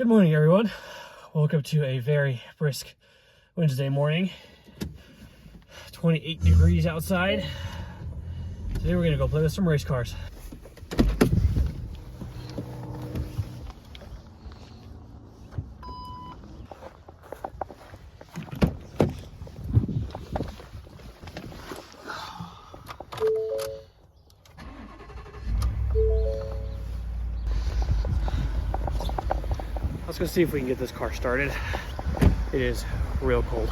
Good morning, everyone. Woke up to a very brisk Wednesday morning. 28 degrees outside. Today we're gonna go play with some race cars. Let's go see if we can get this car started. It is real cold.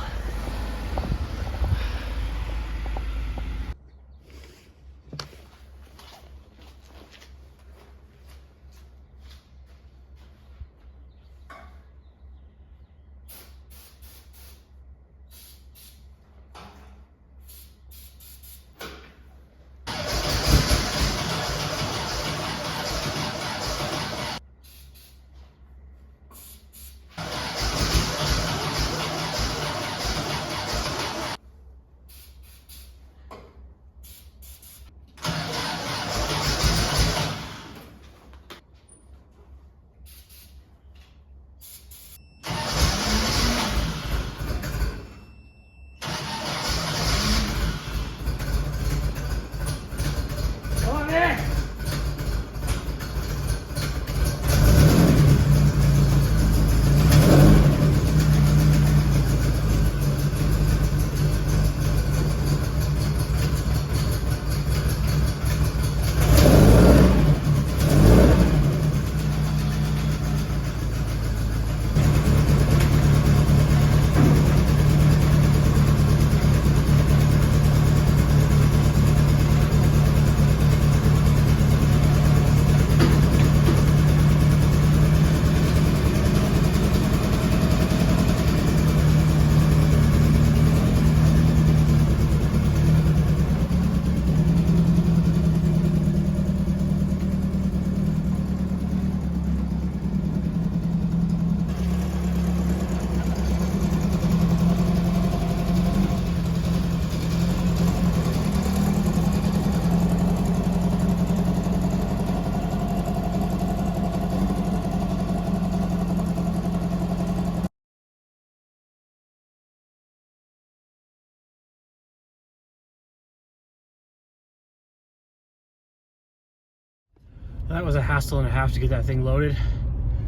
That was a hassle and a half to get that thing loaded.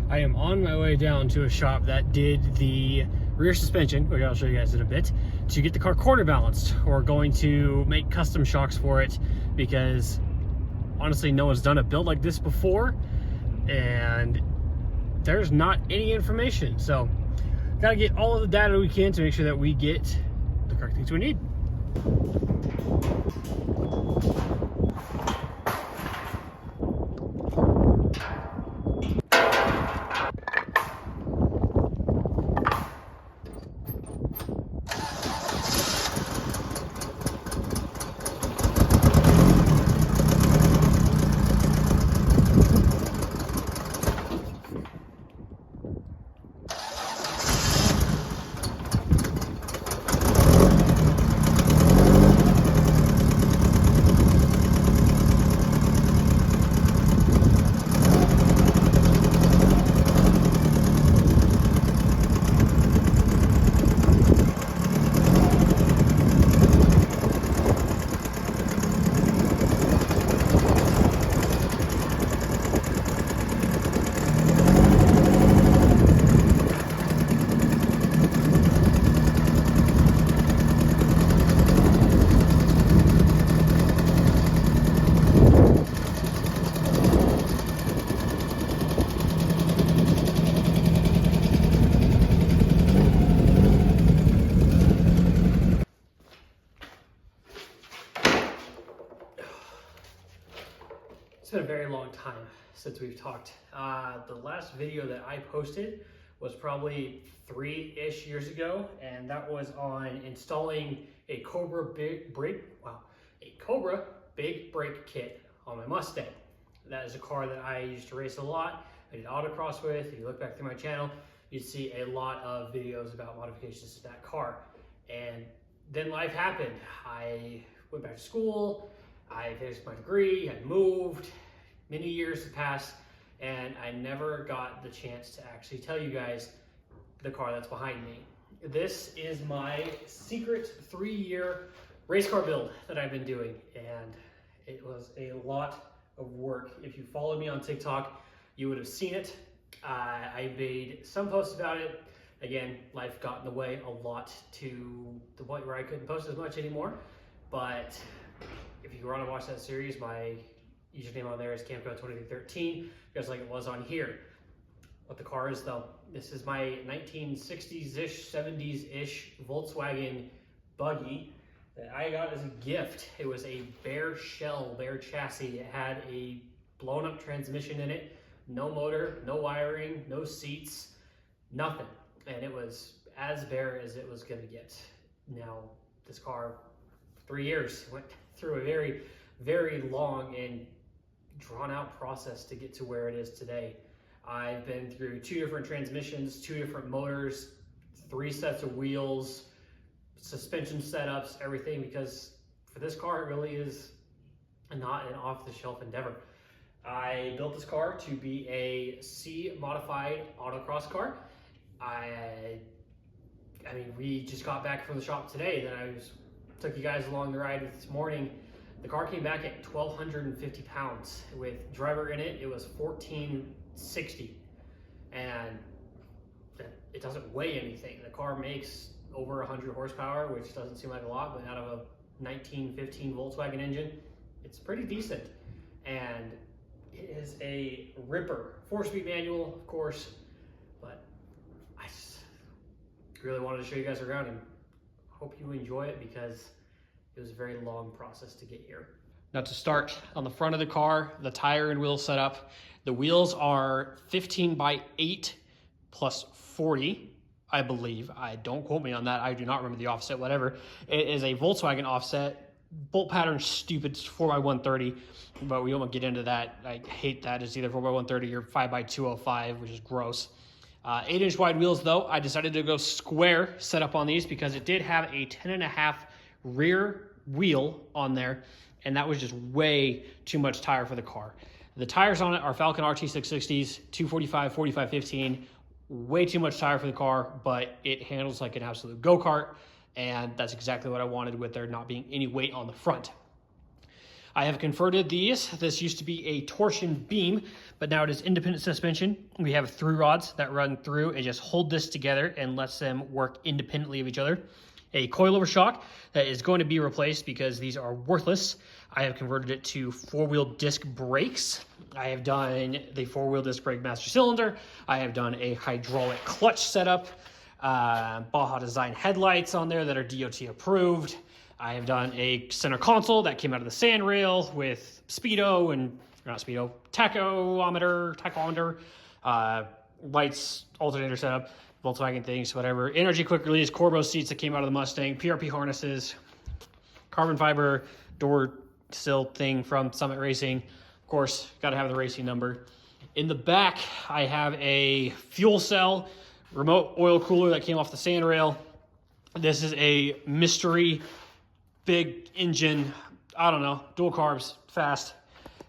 I am on my way down to a shop that did the rear suspension, which I'll show you guys in a bit, to get the car quarter balanced. We're going to make custom shocks for it because honestly, no one's done a build like this before and there's not any information. So gotta get all of the data we can to make sure that we get the correct things we need. It's been a very long time since we've talked. The last video that I posted was probably 3-ish years ago, and that was on installing a Cobra big brake kit on my Mustang. That is a car that I used to race a lot. I did autocross with. If you look back through my channel, you'd see a lot of videos about modifications to that car. And then life happened. I went back to school. I finished my degree, I moved, many years have passed, and I never got the chance to actually tell you guys the car that's behind me. This is my secret 3-year race car build that I've been doing, and it was a lot of work. If you followed me on TikTok, you would have seen it. I made some posts about it. Again, life got in the way a lot to the point where I couldn't post as much anymore. But if you want to watch that series, my username on there is Camco2313, just like it was on here. What the car is though, this is my 1960s-ish, 70s-ish Volkswagen buggy that I got as a gift. It was a bare shell, bare chassis. It had a blown up transmission in it, no motor, no wiring, no seats, nothing. And it was as bare as it was gonna get. Now, this car, 3 years, went through a very, very long and drawn out process to get to where it is today. I've been through 2 different transmissions, 2 different motors, 3 sets of wheels, suspension setups, everything, because for this car, it really is not an off-the-shelf endeavor. I built this car to be a C-modified autocross car. I mean, we just got back from the shop today. Then took you guys along the ride this morning. The car came back at 1,250 pounds. With driver in it, it was 1,460. And it doesn't weigh anything. The car makes over 100 horsepower, which doesn't seem like a lot, but out of a 1915 Volkswagen engine, it's pretty decent. And it is a ripper. 4-speed manual, of course, but I just really wanted to show you guys around and hope you enjoy it because it was a very long process to get here. Now to start, on the front of the car, the tire and wheel setup, the wheels are 15 by 8 plus 40. I believe. Don't quote me on that. I do not remember the offset, whatever. It is a Volkswagen offset. Bolt pattern stupid, 4x130, but we won't get into that. I hate that. It's either 4x130 or 5x205, which is gross. 8-inch wide wheels though. I decided to go square setup on these because it did have a 10.5 rear wheel on there, and that was just way too much tire for the car. The tires on it are Falcon RT660s, 245, 45, 15. Way too much tire for the car, but it handles like an absolute go-kart, and that's exactly what I wanted with there not being any weight on the front. I have converted these. This used to be a torsion beam, but now it is independent suspension. We have 3 rods that run through and just hold this together and lets them work independently of each other. A coilover shock that is going to be replaced because these are worthless. I have converted it to 4-wheel disc brakes. I have done the 4-wheel disc brake master cylinder. I have done a hydraulic clutch setup, Baja Design headlights on there that are DOT approved. I have done a center console that came out of the sand rail with speedo and, not speedo, tachometer, lights, alternator setup, Volkswagen things, whatever. Energy quick release, Corbo seats that came out of the Mustang, PRP harnesses, carbon fiber door sill thing from Summit Racing. Of course, got to have the racing number. In the back, I have a fuel cell, remote oil cooler that came off the sand rail. This is a mystery big engine, I don't know, dual carbs, fast.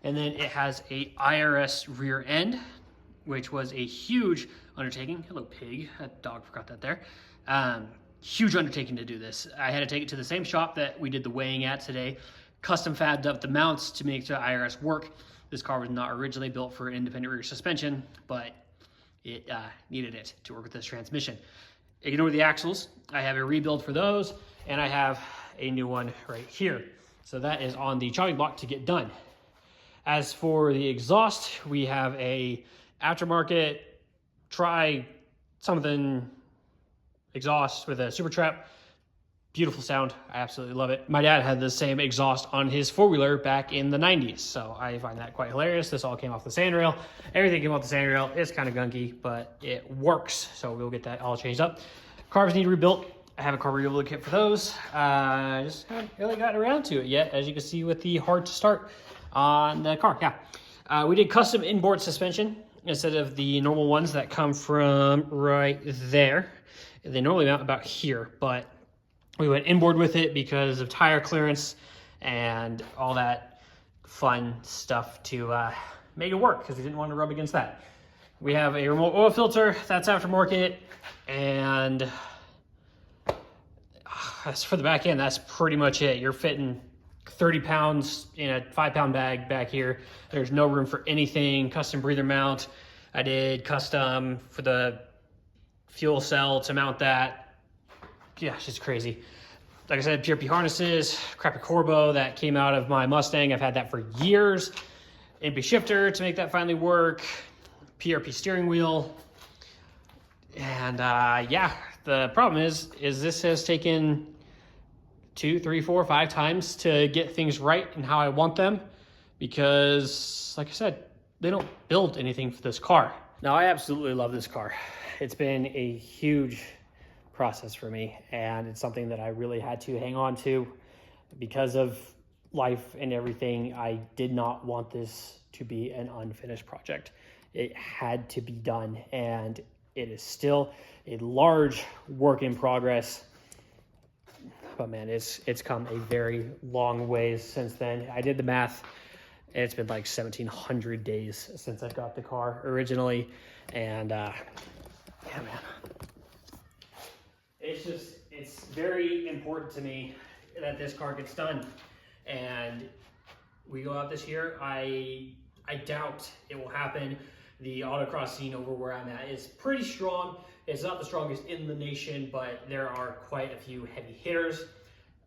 And then it has a IRS rear end, which was a huge undertaking. Hello, pig. That dog forgot that there. Huge undertaking to do this. I had to take it to the same shop that we did the weighing at today. Custom fabbed up the mounts to make the IRS work. This car was not originally built for independent rear suspension, but it needed it to work with this transmission. Ignore the axles. I have a rebuild for those, and I have a new one right here. So that is on the chopping block to get done. As for the exhaust, we have a aftermarket try something exhaust with a super trap. Beautiful sound. I absolutely love it. My dad had the same exhaust on his 4-wheeler back in the 90s, so I find that quite hilarious. This all came off the sand rail. Everything came off the sand rail. It's kind of gunky, but it works, so we'll get that all changed up. Carbs need rebuilt. I have a carb rebuild kit for those. Just haven't really gotten around to it yet, as you can see with the hard to start on the car. Yeah, we did custom inboard suspension instead of the normal ones that come from right there. They normally mount about here, but we went inboard with it because of tire clearance and all that fun stuff to made it work because we didn't want to rub against that. We have a remote oil filter, that's aftermarket, and as for the back end, that's pretty much it. You're fitting 30 pounds in a 5-pound bag back here. There's no room for anything. Custom breather mount. I did custom for the fuel cell to mount that. Yeah, it's just crazy. Like I said, PRP harnesses, crappy Corbo that came out of my Mustang. I've had that for years. MP shifter to make that finally work. PRP steering wheel. And yeah, the problem is this has taken 2, 3, 4, 5 times to get things right and how I want them, because like I said, they don't build anything for this car. Now, I absolutely love this car. It's been a huge process for me, and it's something that I really had to hang on to because of life and everything. I did not want this to be an unfinished project. It had to be done, and it is still a large work in progress. But man, it's come a very long ways since then. I did the math, and it's been like 1,700 days since I got the car originally. And yeah, man, it's very important to me that this car gets done. And we go out this year. I doubt it will happen. The autocross scene over where I'm at is pretty strong. It's not the strongest in the nation, but there are quite a few heavy hitters.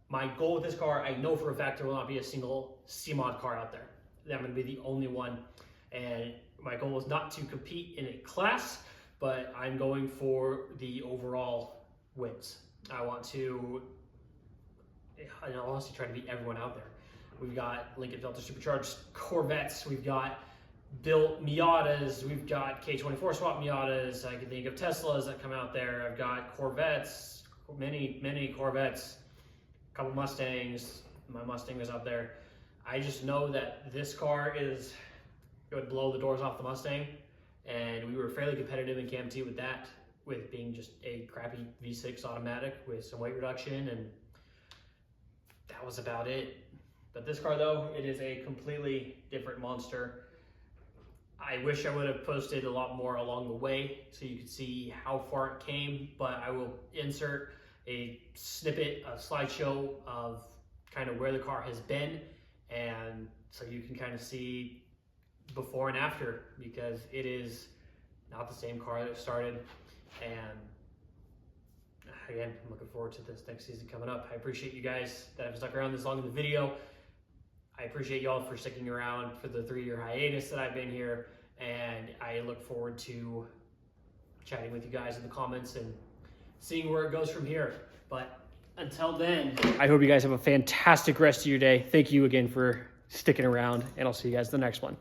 My goal with this car, I know for a fact there will not be a single C-Mod car out there. I'm going to be the only one. And my goal is not to compete in a class, but I'm going for the overall wins. I want to, I honestly try to beat everyone out there. We've got Lincoln Filter Supercharged Corvettes. We've got built Miatas. We've got K24 swap Miatas. I can think of Teslas that come out there. I've got Corvettes, many Corvettes, a couple Mustangs. My Mustang is up there. I just know that this car it would blow the doors off the Mustang, and we were fairly competitive in Cam 2 with that, with being just a crappy V6 automatic with some weight reduction, and that was about it. But this car, though, it is a completely different monster. I wish I would have posted a lot more along the way so you could see how far it came, but I will insert a snippet, a slideshow of kind of where the car has been, and so you can kind of see before and after, because it is not the same car that it started. And again, I'm looking forward to this next season coming up. I appreciate you guys that have stuck around this long in the video. I appreciate y'all for sticking around for the 3-year hiatus that I've been here, and I look forward to chatting with you guys in the comments and seeing where it goes from here. But until then, I hope you guys have a fantastic rest of your day. Thank you again for sticking around, and I'll see you guys in the next one.